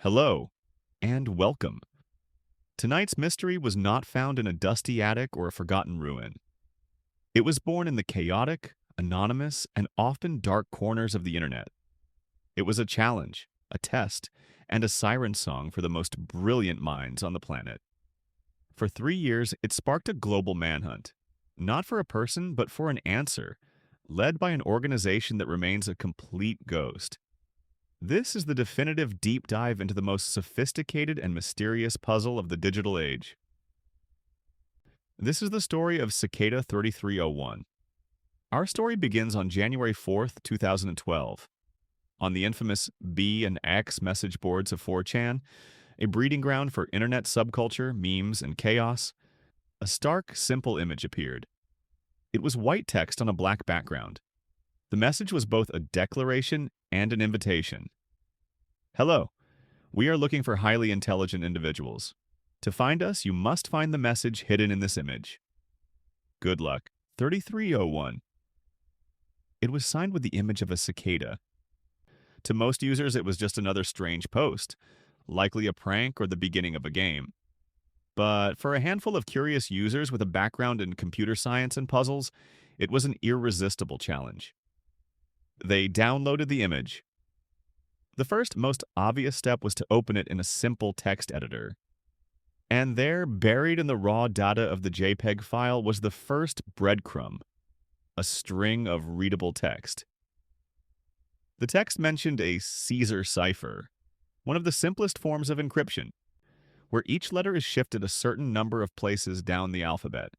Hello, and welcome. Tonight's mystery was not found in a dusty attic or a forgotten ruin. It was born in the chaotic, anonymous, and often dark corners of the internet. It was a challenge, a test, and a siren song for the most brilliant minds on the planet. For 3 years, it sparked a global manhunt, not for a person, but for an answer, led by an organization that remains a complete ghost. This is the definitive deep dive into the most sophisticated and mysterious puzzle of the digital age. This is the story of Cicada 3301. Our story begins on January 4th, 2012. On the infamous B and X message boards of 4chan, a breeding ground for internet subculture, memes, and chaos, a stark, simple image appeared. It was white text on a black background. The message was both a declaration and an invitation. Hello, we are looking for highly intelligent individuals. To find us, you must find the message hidden in this image. Good luck. 3301. It was signed with the image of a cicada. To most users, it was just another strange post, likely a prank or the beginning of a game. But for a handful of curious users with a background in computer science and puzzles, it was an irresistible challenge. They downloaded the image. The first, most obvious step was to open it in a simple text editor. And there, buried in the raw data of the JPEG file, was the first breadcrumb, a string of readable text. The text mentioned a Caesar cipher, one of the simplest forms of encryption, where each letter is shifted a certain number of places down the alphabet.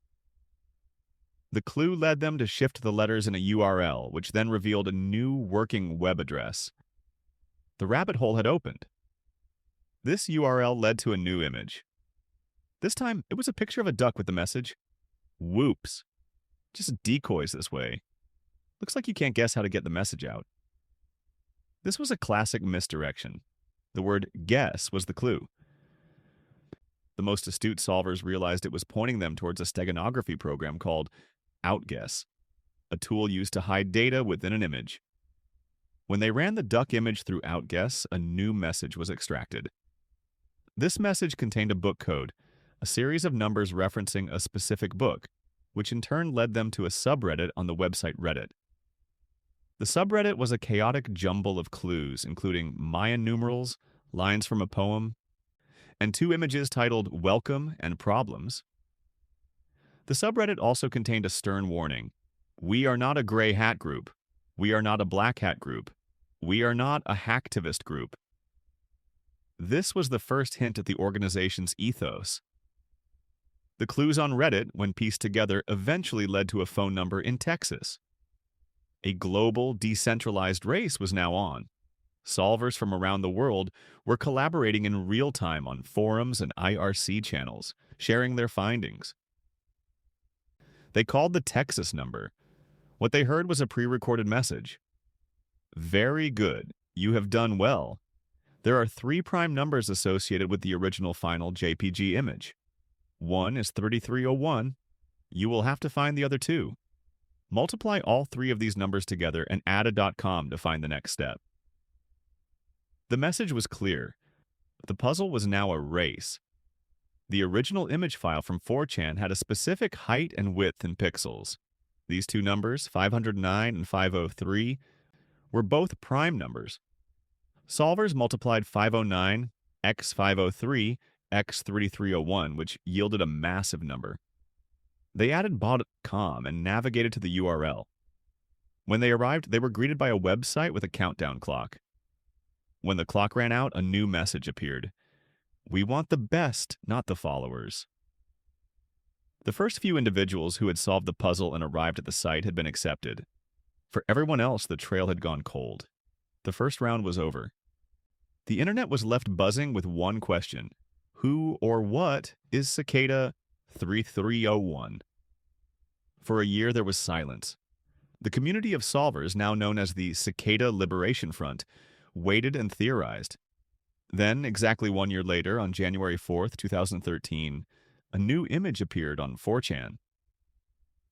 The clue led them to shift the letters in a URL, which then revealed a new working web address. The rabbit hole had opened. This URL led to a new image. This time, it was a picture of a duck with the message, "Whoops." Just decoys this way. Looks like you can't guess how to get the message out. This was a classic misdirection. The word guess was the clue. The most astute solvers realized it was pointing them towards a steganography program called Outguess, a tool used to hide data within an image. When they ran the duck image through Outguess, a new message was extracted. This message contained a book code, a series of numbers referencing a specific book, which in turn led them to a subreddit on the website Reddit. The subreddit was a chaotic jumble of clues, including Mayan numerals, lines from a poem, and two images titled Welcome and Problems. The subreddit also contained a stern warning. We are not a gray hat group. We are not a black hat group. We are not a hacktivist group. This was the first hint at the organization's ethos. The clues on Reddit, when pieced together, eventually led to a phone number in Texas. A global, decentralized race was now on. Solvers from around the world were collaborating in real time on forums and IRC channels, sharing their findings. They called the Texas number. What they heard was a pre-recorded message. Very good. You have done well. There are 3 prime numbers associated with the original final JPG image. One is 3301. You will have to find the other 2. Multiply all 3 of these numbers together and add a .com to find the next step. The message was clear. The puzzle was now a race. The original image file from 4chan had a specific height and width in pixels. These 2 numbers, 509 and 503, were both prime numbers. Solvers multiplied 509 x 503 x 3301, which yielded a massive number. They added .com and navigated to the URL. When they arrived, they were greeted by a website with a countdown clock. When the clock ran out, a new message appeared. We want the best, not the followers. The first few individuals who had solved the puzzle and arrived at the site had been accepted. For everyone else, the trail had gone cold. The first round was over. The internet was left buzzing with one question. Who or what is Cicada 3301? For a year, there was silence. The community of solvers, now known as the Cicada Liberation Front, waited and theorized. Then, exactly 1 year later, on January 4th, 2013, a new image appeared on 4chan.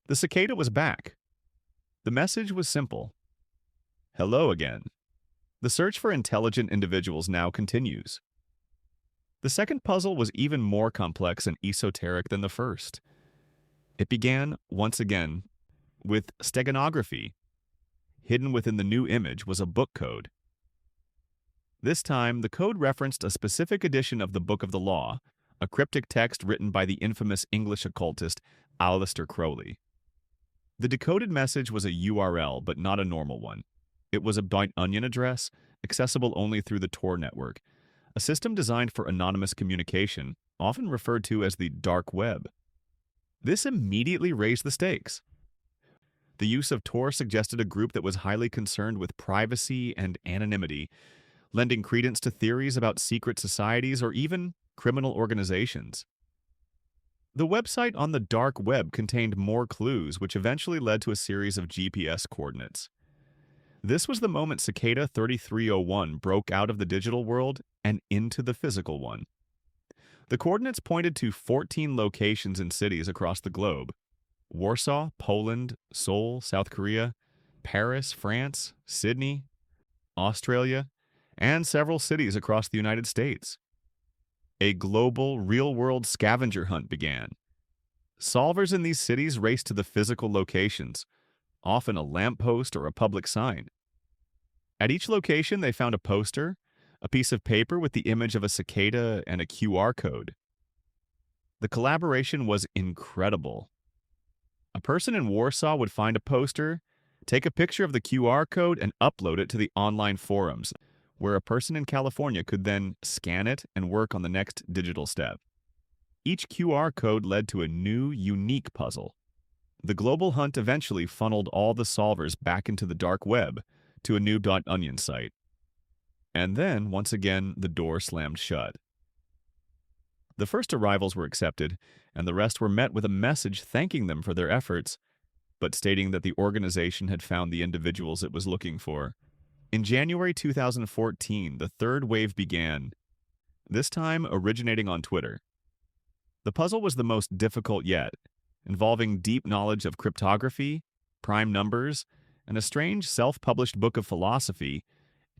The cicada was back. The message was simple. Hello again. The search for intelligent individuals now continues. The second puzzle was even more complex and esoteric than the first. It began, once again, with steganography. Hidden within the new image was a book code. This time, the code referenced a specific edition of the Book of the Law, a cryptic text written by the infamous English occultist Aleister Crowley. The decoded message was a URL, but not a normal one. It was a byte onion address, accessible only through the Tor network, a system designed for anonymous communication, often referred to as the dark web. This immediately raised the stakes. The use of Tor suggested a group that was highly concerned with privacy and anonymity, lending credence to theories about secret societies or even criminal organizations. The website on the dark web contained more clues, which eventually led to a series of GPS coordinates. This was the moment Cicada 3301 broke out of the digital world and into the physical one. The coordinates pointed to 14 locations in cities across the globe: Warsaw, Poland, Seoul, South Korea, Paris, France, Sydney, Australia, and several cities across the United States. A global, real-world scavenger hunt began. Solvers in these cities raced to the physical locations, often a lamppost or a public sign. At each location, they found a poster, a piece of paper with the image of a cicada, and a QR code. The collaboration was incredible. A person in Warsaw would find a poster, take a picture of the QR code, and upload it to the online forums, where a person in California could then scan it and work on the next digital step. Each QR code led to a new, unique puzzle. The global hunt eventually funneled all the solvers back into the dark web, to a new .onion site. And then, once again, the door slammed shut. The first arrivals were accepted, and the rest were met with a message thanking them for their efforts, but stating that the organization had found the individuals it was looking for. In January 2014, the third wave began, this time originating on Twitter. The puzzle was the most difficult yet, involving deep knowledge of cryptography, prime numbers, and a strange self-published book of philosophy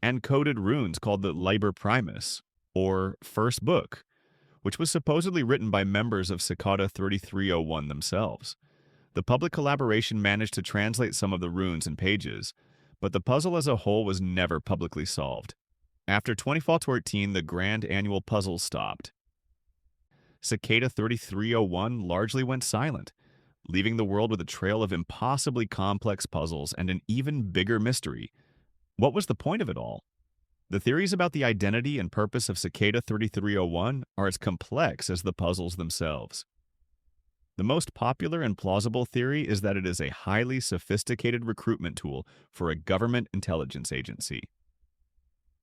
and coded runes called the Liber Primus, or First Book, which was supposedly written by members of Cicada 3301 themselves. The public collaboration managed to translate some of the runes and pages, but the puzzle as a whole was never publicly solved. After 2014, the grand annual puzzle stopped. Cicada 3301 largely went silent, leaving the world with a trail of impossibly complex puzzles and an even bigger mystery. What was the point of it all? The theories about the identity and purpose of Cicada 3301 are as complex as the puzzles themselves. The most popular and plausible theory is that it is a highly sophisticated recruitment tool for a government intelligence agency.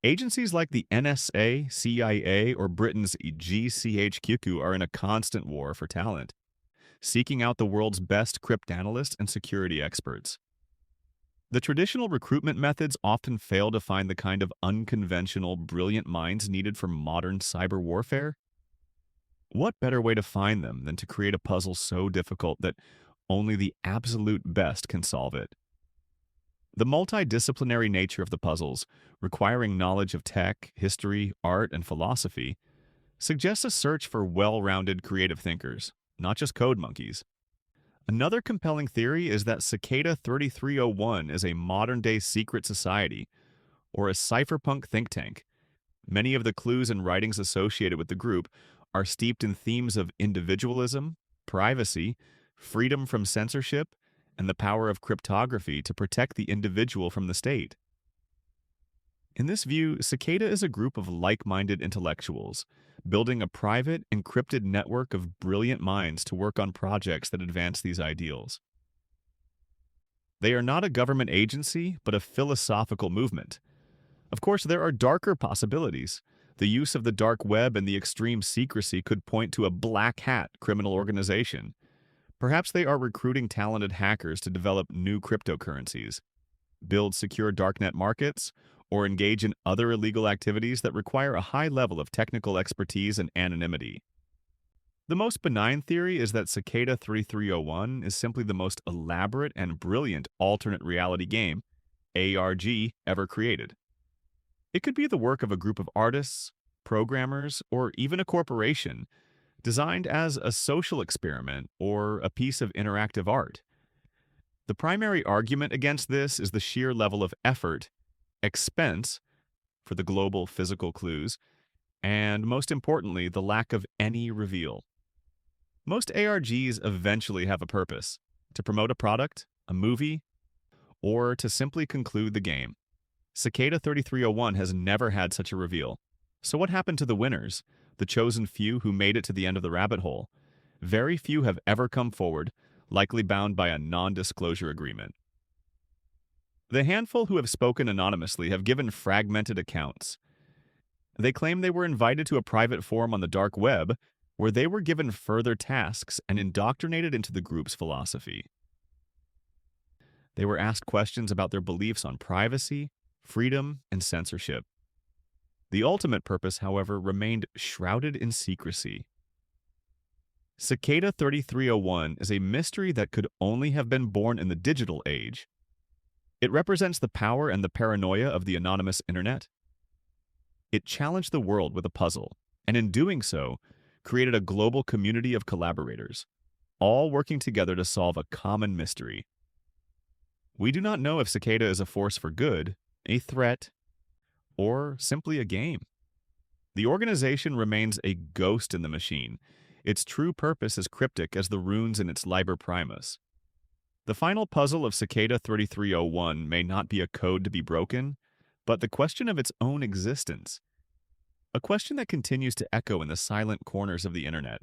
Agencies like the NSA, CIA, or Britain's GCHQ are in a constant war for talent, seeking out the world's best cryptanalysts and security experts. The traditional recruitment methods often fail to find the kind of unconventional, brilliant minds needed for modern cyber warfare. What better way to find them than to create a puzzle so difficult that only the absolute best can solve it? The multidisciplinary nature of the puzzles, requiring knowledge of tech, history, art, and philosophy, suggests a search for well-rounded creative thinkers, not just code monkeys. Another compelling theory is that Cicada 3301 is a modern-day secret society, or a cypherpunk think tank. Many of the clues and writings associated with the group are steeped in themes of individualism, privacy, freedom from censorship, and the power of cryptography to protect the individual from the state. In this view, Cicada is a group of like-minded intellectuals, building a private, encrypted network of brilliant minds to work on projects that advance these ideals. They are not a government agency, but a philosophical movement. Of course, there are darker possibilities. The use of the dark web and the extreme secrecy could point to a black hat criminal organization. Perhaps they are recruiting talented hackers to develop new cryptocurrencies, build secure darknet markets, or engage in other illegal activities that require a high level of technical expertise and anonymity. The most benign theory is that Cicada 3301 is simply the most elaborate and brilliant alternate reality game, ARG, ever created. It could be the work of a group of artists, programmers, or even a corporation, designed as a social experiment or a piece of interactive art. The primary argument against this is the sheer level of effort, expense for the global physical clues, and most importantly, the lack of any reveal. Most ARGs eventually have a purpose: to promote a product, a movie, or to simply conclude the game. Cicada 3301 has never had such a reveal. So what happened to the winners, the chosen few who made it to the end of the rabbit hole? Very few have ever come forward, likely bound by a non-disclosure agreement. The handful who have spoken anonymously have given fragmented accounts. They claim they were invited to a private forum on the dark web where they were given further tasks and indoctrinated into the group's philosophy. They were asked questions about their beliefs on privacy, freedom, and censorship. The ultimate purpose, however, remained shrouded in secrecy. Cicada 3301 is a mystery that could only have been born in the digital age. It represents the power and the paranoia of the anonymous internet. It challenged the world with a puzzle, and in doing so, created a global community of collaborators, all working together to solve a common mystery. We do not know if Cicada is a force for good, a threat, or simply a game. The organization remains a ghost in the machine. Its true purpose is cryptic as the runes in its Liber Primus. The final puzzle of Cicada 3301 may not be a code to be broken, but the question of its own existence. A question that continues to echo in the silent corners of the internet.